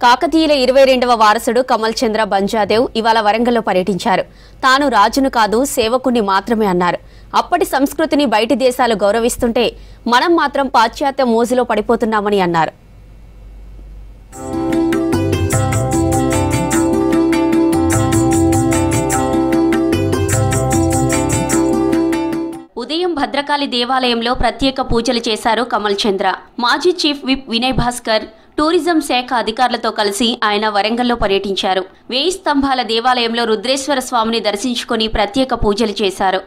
కాకతీయుల 22వ వారసుడు కమల్ చంద్ర బంజాదేవ్ ఇవాళ వరంగల్లో పర్యటించారు. తాను రాజును కాదు సేవకుని మాత్రమే అన్నారు. అప్పటి సంస్కృతిని బయటి దేశాలు గౌరవిస్తుంటే మనం మాత్రం పాశ్చాత్య మోజులో పడిపోతున్నామని అన్నారు. ఉదయం భద్రకాళి దేవాలయంలో ప్రత్యేక పూజలు చేశారు కమల్ చంద్ర. మాజీ chief whip Vinay Bhaskar, tourism శాఖ అధికారులతో కలిసి ఆయన వరంగల్లో పర్యటించారు. 1000 స్తంభాల దేవాలయంలో రుద్రేశ్వర స్వామిని దర్శించుకుని ప్రత్యేక పూజలు చేశారు.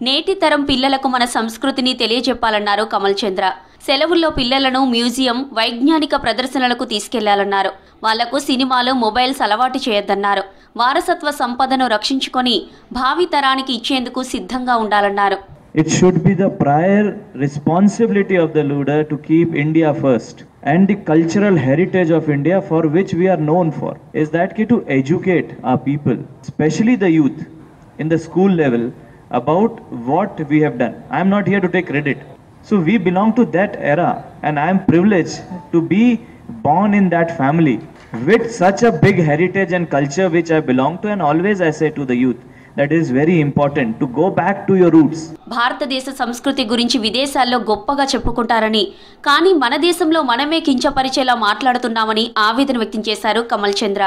నేటి తరం పిల్లలకు మన సంస్కృతిని తెలియజెప్పాలన్నారు కమల్ చంద్ర. సెలవుల్లో పిల్లలను మ్యూజియం, వైజ్ఞానిక ప్రదర్శనలకు తీసుకెళ్లాలన్నారు. వాళ్లకు సినిమాలు, మొబైల్స్ అలవాటు చేయొద్దన్నారు. వారసత్వ సంపదను రక్షించుకొని భావి తరానికి ఇచ్చేందుకు సిద్ధంగా ఉండాలన్నారు. It should be the prior responsibility of the leader to keep India first, and the cultural heritage of India for which we are known for is that to educate our people, especially the youth in the school level, about what we have done. I am not here to take credit. So we belong to that era, and I am privileged to be born in that family with such a big heritage and culture which I belong to. And always I say to the youth, that is very important to go back to your roots. భారతదేశ సంస్కృతి గురించి విదేశాల్లో గొప్పగా చెప్పుకుంటారని, కానీ మన దేశంలో మనమే కించపరిచేలా మాట్లాడుతున్నామని ఆవేదన వ్యక్తం చేశారు కమల్ చంద్ర.